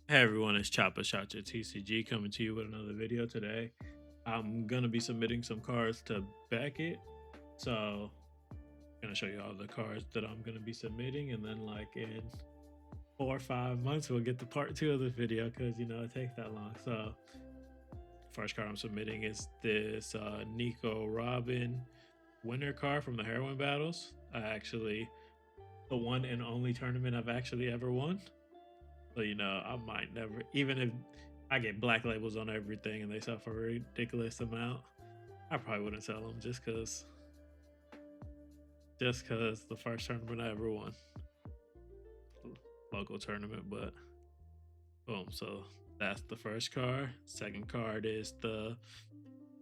Hey everyone, it's Chapa Shot your TCG coming to you with another video today. I'm gonna be submitting some cards to Beckett, so I'm gonna show you all the cards that I'm gonna be submitting, and then like in 4 or 5 months we'll get to part two of this video because it takes that long. So first card I'm submitting is this Nico Robin winner card from the Heroine Battles. The one and only tournament I've actually ever won. So, I might never, even if I get black labels on everything and they sell for a ridiculous amount, I probably wouldn't sell them just cause the first tournament I ever won, local tournament. But boom, so that's the first card. Second card is the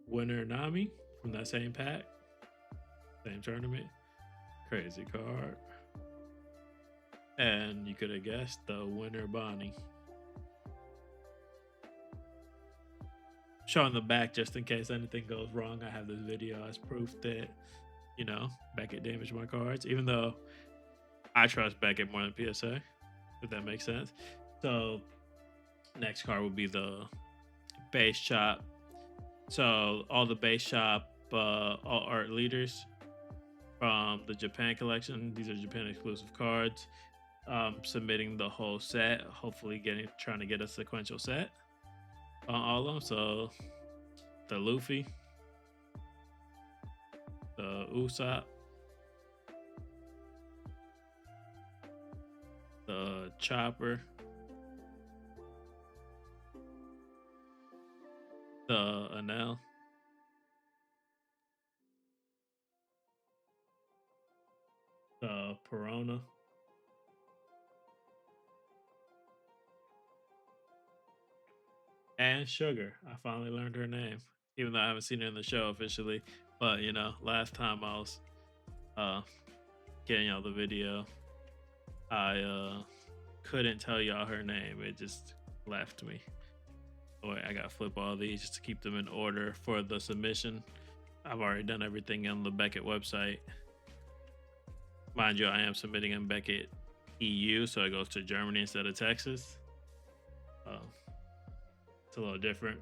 winner Nami from that same pack, same tournament. Crazy card. And you could have guessed the winner Bonnie. Showing the back just in case anything goes wrong. I have this video as proof that Beckett damaged my cards, even though I trust Beckett more than PSA, if that makes sense. So next card will be the base shop. So all the base shop all art leaders from the Japan collection. These are Japan exclusive cards. Submitting the whole set, hopefully trying to get a sequential set on all of them. So the Luffy, the Usopp, the Chopper, the Enel, the Perona, and Sugar. I finally learned her name, even though I haven't seen her in the show officially. But last time I was getting y'all the video, I couldn't tell y'all her name. It just left me. Oh, wait, I gotta flip all these just to keep them in order for the submission. I've already done everything on the Beckett website. Mind you, I am submitting in Beckett EU, so it goes to Germany instead of Texas. It's a little different.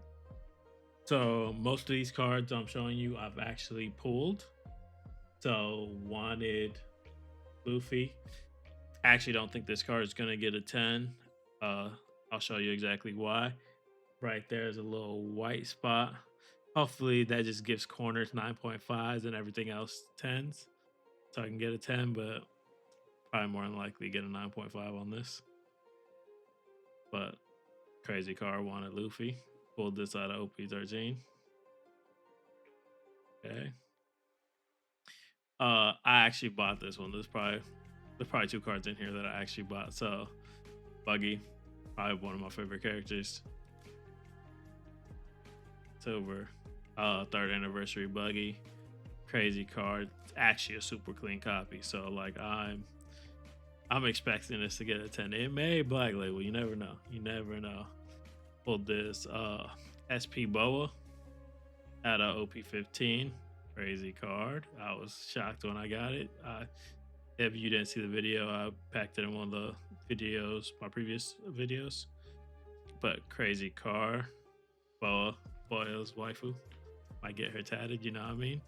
So most of these cards I'm showing you, I've actually pulled. So wanted Luffy. I actually don't think this card is gonna get a 10. I'll show you exactly why. Right there is a little white spot. Hopefully that just gives corners 9.5s and everything else 10s. So I can get a 10, but probably more than likely get a 9.5 on this. But crazy card wanted Luffy. Pulled this out of OP13. Okay. I actually bought this one. There's probably two cards in here that I actually bought. So Buggy, probably one of my favorite characters. Silver, third anniversary Buggy. Crazy card. It's actually a super clean copy. So like I'm expecting this to get a 10. It may black label. You never know. You never know. Pulled this SP Boa at a OP15. Crazy card. I was shocked when I got it. If you didn't see the video, I packed it in one of the videos, my previous videos. But crazy card. Boa, Boya's waifu. Might get her tatted, you know what I mean?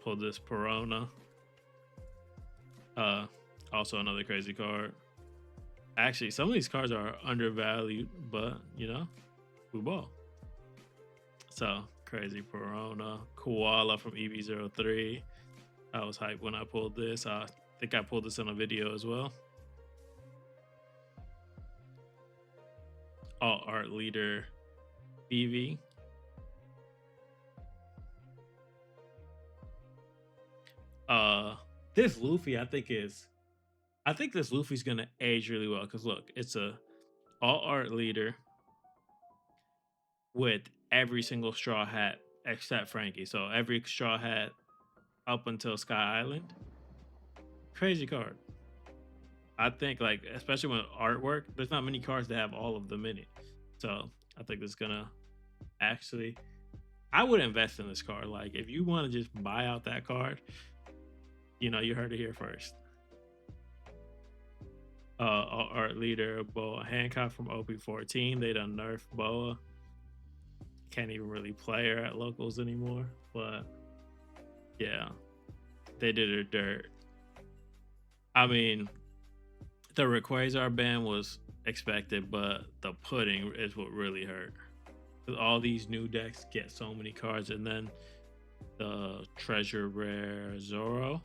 Pulled this Perona. Also another crazy card. Actually, some of these cards are undervalued, but we ball. So crazy Perona, Koala from EV03. I was hyped when I pulled this. I think I pulled this in a video as well. All art leader BV. This Luffy I think this Luffy's gonna age really well because look, it's a all art leader with every single straw hat except Frankie. So every straw hat up until Sky Island. Crazy card. I think like especially when artwork, there's not many cards that have all of them in it. So I think it's gonna actually I would invest in this card. Like if you want to just buy out that card, you heard it here first. art leader Boa Hancock from OP14. They done nerfed Boa. Can't even really play her at locals anymore. But yeah, they did her dirt. I mean, the Rayquaza ban was expected, but the pudding is what really hurt. All these new decks get so many cards, and then the treasure rare Zoro.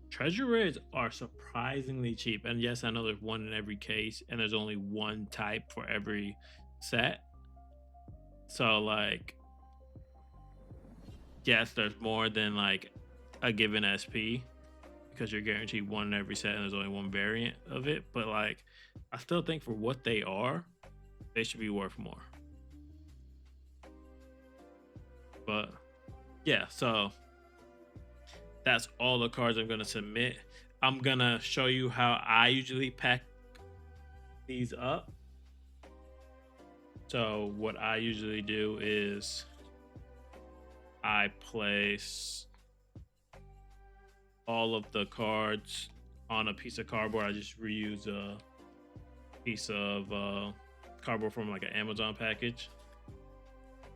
Treasure rares are surprisingly cheap, and yes, I know there's one in every case, and there's only one type for every set. So like, yes, there's more than like a given SP because you're guaranteed one in every set, and there's only one variant of it. But like, I still think for what they are, they should be worth more. But yeah, so that's all the cards I'm gonna submit. I'm gonna show you how I usually pack these up. So what I usually do is I place all of the cards on a piece of cardboard. I just reuse a piece of cardboard from like an Amazon package.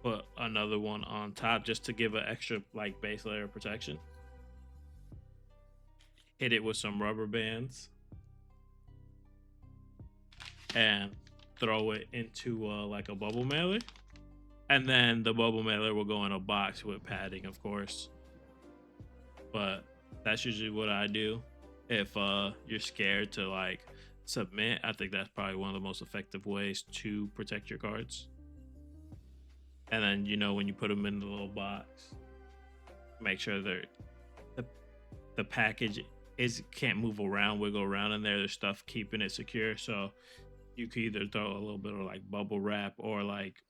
Put another one on top just to give an extra like base layer of protection. Hit it with some rubber bands and throw it into like a bubble mailer. And then the bubble mailer will go in a box with padding, of course. But that's usually what I do. If you're scared to like submit, I think that's probably one of the most effective ways to protect your cards. And then, you know, when you put them in the little box, make sure the package can't move around, wiggle around in there. There's stuff keeping it secure. So you could either throw a little bit of like bubble wrap or like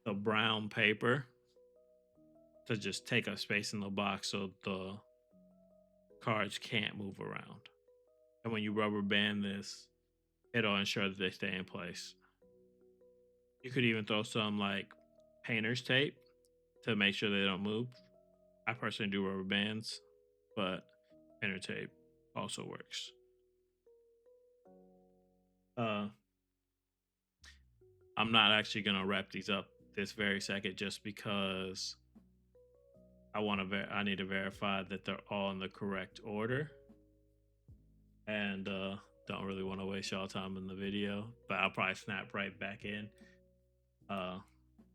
the brown paper to just take up space in the box so the cards can't move around. And when you rubber band this, it'll ensure that they stay in place. You could even throw some like painter's tape to make sure they don't move. I personally do rubber bands, but painter tape also works. I'm not actually gonna wrap these up this very second just because I need to verify that they're all in the correct order, and don't really want to waste y'all time in the video. But I'll probably snap right back in.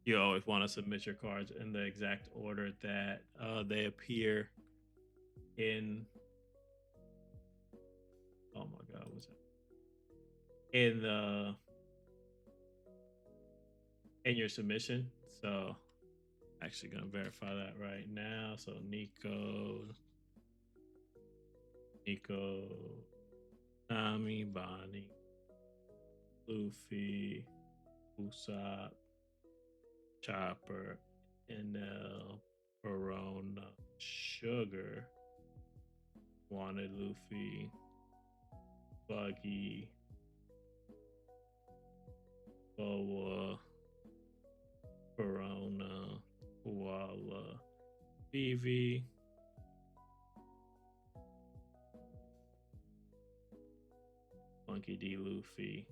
You always want to submit your cards in the exact order that they appear in. Oh my God, what's that? In your submission. So actually gonna verify that right now. So Nico, Nami, Bonnie, Luffy, Usopp, Chopper, NL, Verona, Sugar, Wanted Luffy, Buggy, Boa, Verona, Koala, Vivi, Monkey D. Luffy,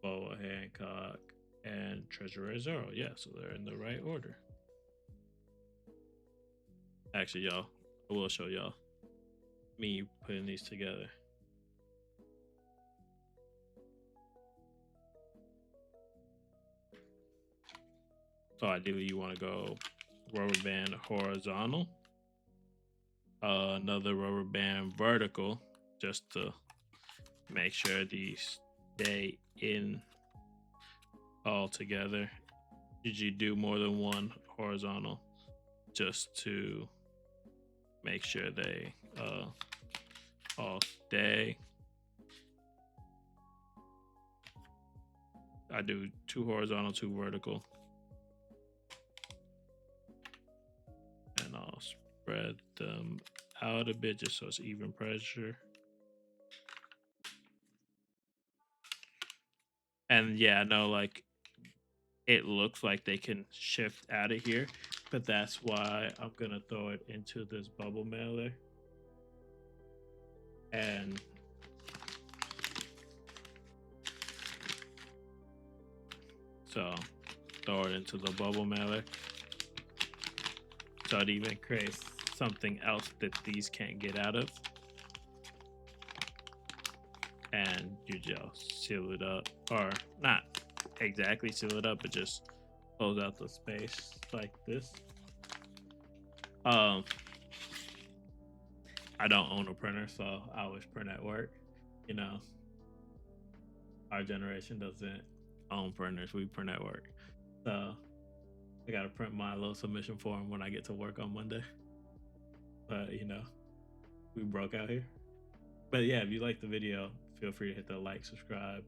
Boa Hancock, and Treasurer Zoro. Yeah, so they're in the right order. Actually, y'all, I will show y'all me putting these together. So ideally, you want to go rubber band horizontal, another rubber band vertical, just to make sure these stay in all together. Usually do more than one horizontal just to make sure they all stay. I do 2 horizontal, 2 vertical. And I'll spread them out a bit just so it's even pressure. And yeah, no, like it looks like they can shift out of here, but that's why I'm gonna throw it into this bubble mailer. And so throw it into the bubble mailer. So it even creates something else that these can't get out of. And you just seal it up, or not exactly seal it up, but just close out the space like this. I don't own a printer, so I always print at work. You know, our generation doesn't own printers, we print at work. So I gotta print my little submission form when I get to work on Monday. But we broke out here. But yeah, if you like the video, feel free to hit the like, subscribe,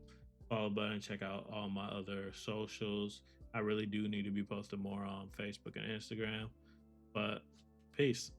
follow button, check out all my other socials. I really do need to be posting more on Facebook and Instagram. But peace.